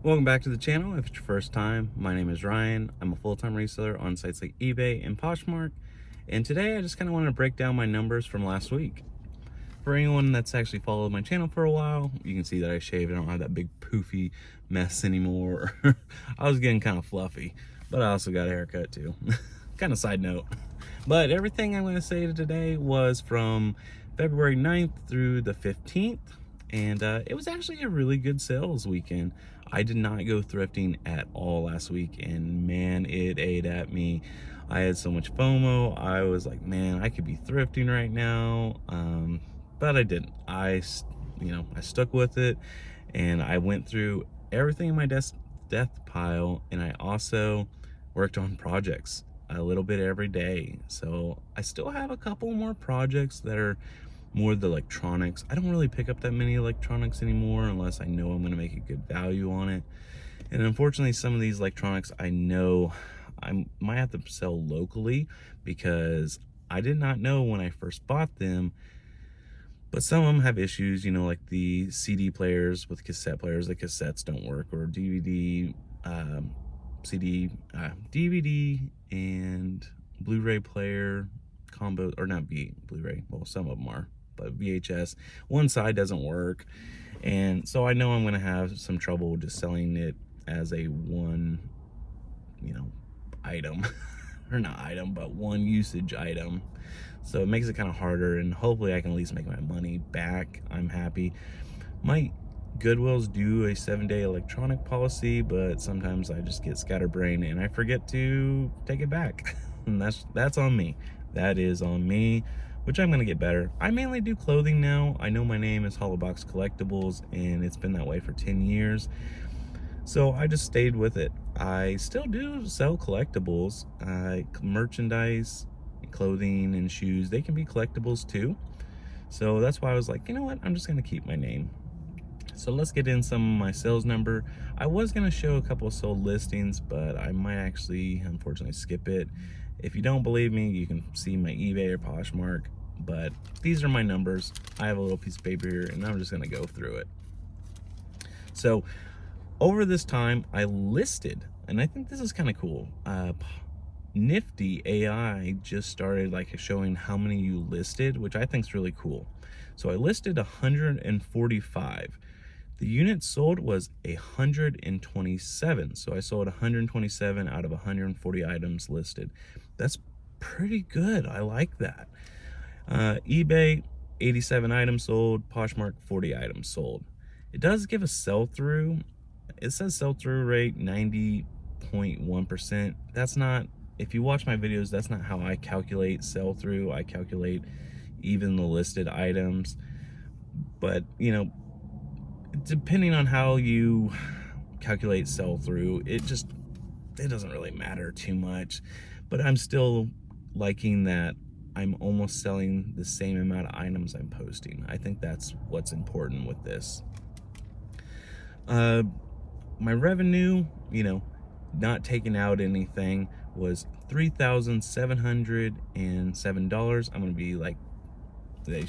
Welcome back to the channel. If it's your first time, my name is Ryan. I'm a full-time reseller on sites like eBay and Poshmark. And today I just kind of wanted to break down my numbers from last week. For anyone that's actually followed my channel for a while, you can see that I shaved. I don't have that big poofy mess anymore. I was getting kind of fluffy, but I also got a haircut too. Kind of side note. But everything I'm going to say today was from February 9th through the 15th. And it was actually a really good sales weekend. I did not go thrifting at all last week, and man, it ate at me. I had so much FOMO. I was like, man, I could be thrifting right now, but I didn't. I stuck with it, and I went through everything in my death pile, and I also worked on projects a little bit every day. So I still have a couple more projects that are more the electronics. I don't really pick up that many electronics anymore unless I know I'm going to make a good value on it. And unfortunately, some of these electronics I know I might have to sell locally because I did not know when I first bought them, but some of them have issues, you know, like the CD players with cassette players, the cassettes don't work, or DVD, DVD and Blu-ray player combo, or not Blu-ray, well, some of them are, but VHS, one side doesn't work. And so I know I'm going to have some trouble just selling it as a one, item, or not item, but one usage item. So it makes it kind of harder, and hopefully I can at least make my money back. I'm happy. My Goodwills do a 7-day electronic policy, but sometimes I just get scatterbrained and I forget to take it back. And that's on me. That is on me, which I'm gonna get better. I mainly do clothing now. I know my name is Hollowboxcollectibles, and it's been that way for 10 years. So I just stayed with it. I still do sell collectibles, merchandise, clothing and shoes. They can be collectibles too. So that's why I was like, you know what? I'm just gonna keep my name. So let's get in some of my sales number. I was gonna show a couple of sold listings, but I might actually, unfortunately, skip it. If you don't believe me, you can see my eBay or Poshmark, but these are my numbers. I have a little piece of paper here, and I'm just gonna go through it. So over this time, I listed, and I think this is kind of cool. Nifty AI just started showing how many you listed, which I think is really cool. So I listed 145. The units sold was 127. So I sold 127 out of 140 items listed. That's pretty good. I like that. eBay, 87 items sold. Poshmark, 40 items sold. It does give a sell-through. It says sell-through rate 90.1%. That's not, if you watch my videos, that's not how I calculate sell-through. I calculate even the listed items. But, depending on how you calculate sell-through, it doesn't really matter too much. But I'm still liking that I'm almost selling the same amount of items I'm posting. I think that's what's important with this. My revenue, not taking out anything, was $3,707. I'm gonna be like, I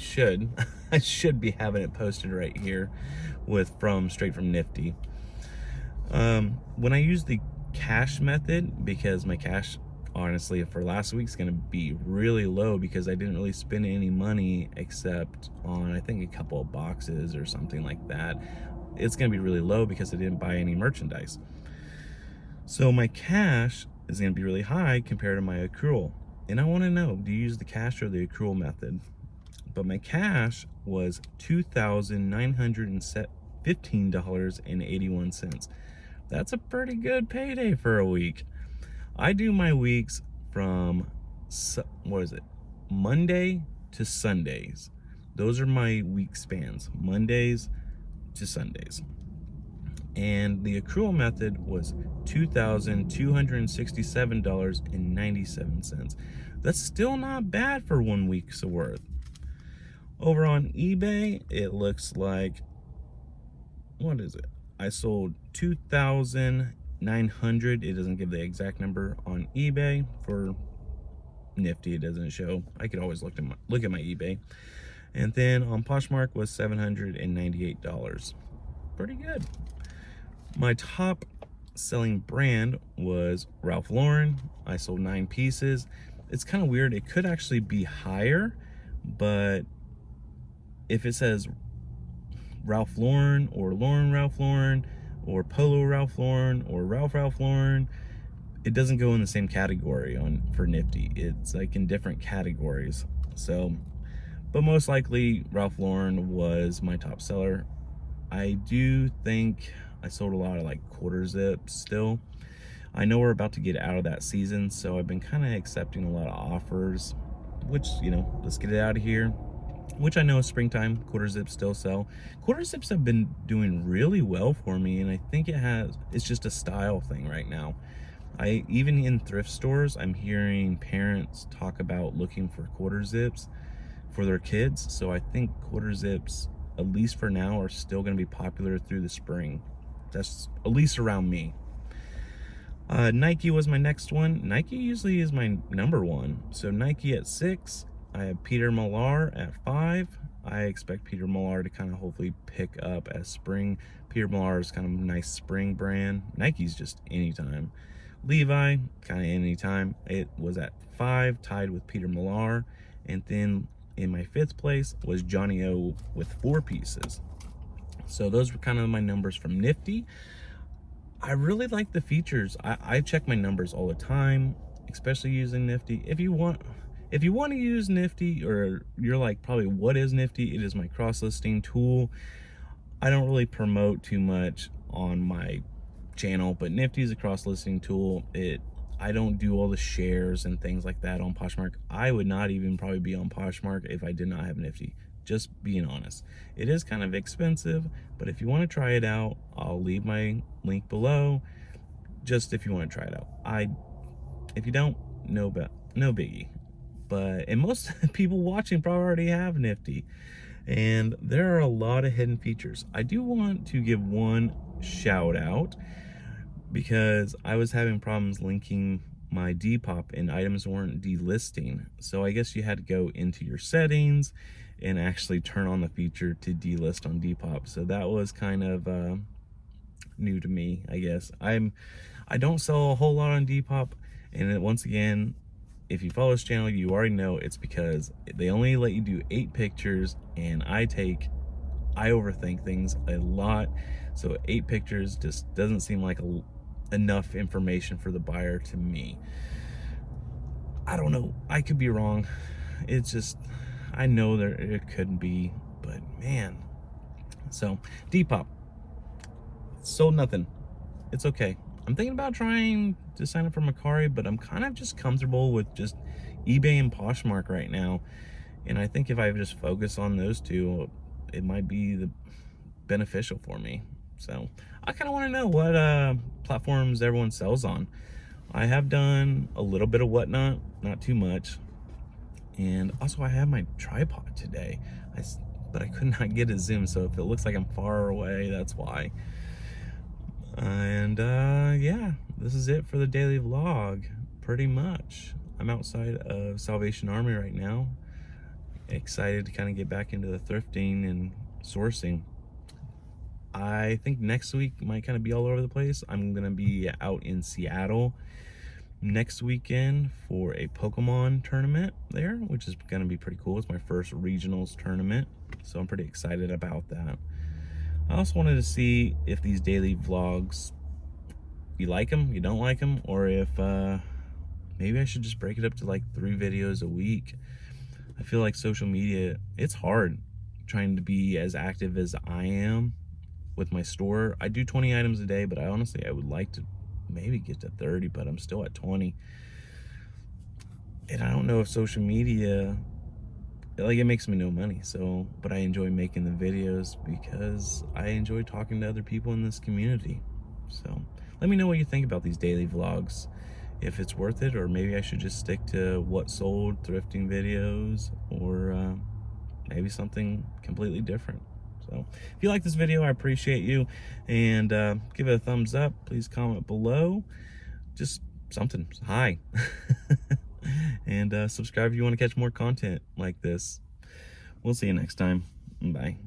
should be having it posted right here straight from Nifty. When I use the cash method, because my cash honestly for last week's gonna be really low because I didn't really spend any money except on, I think, a couple of boxes or something like that. It's gonna be really low because I didn't buy any merchandise. So my cash is gonna be really high compared to my accrual. And I wanna know, do you use the cash or the accrual method? But my cash was $2,915.81. That's a pretty good payday for a week. I do my weeks from, Monday to Sundays. Those are my week spans, Mondays to Sundays. And the accrual method was $2,267.97. That's still not bad for 1 week's worth. Over on eBay, it looks like, I sold 2,900. It doesn't give the exact number on eBay. For Nifty, it doesn't show. I could always look at my eBay. And then on Poshmark was $798. Pretty good. My top selling brand was Ralph Lauren. I sold 9 pieces. It's kind of weird. It could actually be higher, but if it says Ralph Lauren or Lauren Ralph Lauren or Polo Ralph Lauren or Ralph Lauren, it doesn't go in the same category for Nifty. It's like in different categories. So, but most likely Ralph Lauren was my top seller. I do think I sold a lot of like quarter zips still. I know we're about to get out of that season, so I've been kind of accepting a lot of offers, which, you know, let's get it out of here. Which I know is springtime, quarter zips still sell. Quarter zips have been doing really well for me, and I think it's just a style thing right now. Even in thrift stores, I'm hearing parents talk about looking for quarter zips for their kids. So I think quarter zips, at least for now, are still going to be popular through the spring. That's at least around me. Nike was my next one. Nike usually is my number one. So Nike at 6. I have Peter Millar at 5. I expect Peter Millar to kind of hopefully pick up as spring. Peter Millar is kind of a nice spring brand. Nike's just anytime. Levi, kind of anytime. It was at 5, tied with Peter Millar. And then in my 5th place was Johnny O with 4 pieces. So those were kind of my numbers from Nifty. I really like the features. I check my numbers all the time, especially using Nifty. If you want to use Nifty, or you're like, probably, what is Nifty? It is my cross-listing tool. I don't really promote too much on my channel, but Nifty is a cross-listing tool. I don't do all the shares and things like that on Poshmark. I would not even probably be on Poshmark if I did not have Nifty. Just being honest. It is kind of expensive, but if you want to try it out, I'll leave my link below. Just if you want to try it out. If you don't, no biggie. And most people watching probably already have Nifty. And there are a lot of hidden features. I do want to give one shout out, because I was having problems linking my Depop and items weren't delisting. So I guess you had to go into your settings and actually turn on the feature to delist on Depop. So that was kind of new to me, I guess. I don't sell a whole lot on Depop, and once again, if you follow this channel, you already know it's because they only let you do 8 pictures, and I overthink things a lot. So 8 pictures just doesn't seem like enough information for the buyer to me. I don't know. I could be wrong. It's just, I know it could be, but man. So Depop sold nothing. It's okay. I'm thinking about trying to sign up for Mercari, but I'm kind of just comfortable with just eBay and Poshmark right now. And I think if I just focus on those two, it might be beneficial for me. So I kind of want to know what platforms everyone sells on. I have done a little bit of Whatnot, not too much. And also I have my tripod today, but I could not get a zoom. So if it looks like I'm far away, that's why. And yeah, this is it for the daily vlog, pretty much. I'm outside of Salvation Army right now. Excited to kind of get back into the thrifting and sourcing. I think next week might kind of be all over the place. I'm gonna be out in Seattle next weekend for a Pokemon tournament there, which is gonna be pretty cool. It's my first regionals tournament, so I'm pretty excited about that. I also wanted to see if these daily vlogs, you like them, you don't like them, or if maybe I should just break it up to like 3 videos a week. I feel like social media, it's hard trying to be as active as I am with my store. I do 20 items a day, but I would like to maybe get to 30, but I'm still at 20. And I don't know if social media, like, it makes me no money. So, but I enjoy making the videos because I enjoy talking to other people in this community. So let me know what you think about these daily vlogs, if it's worth it, or maybe I should just stick to what sold thrifting videos, or maybe something completely different. So if you like this video, I appreciate you, and give it a thumbs up. Please comment below, just something, hi. And subscribe if you want to catch more content like this. We'll see you next time. Bye.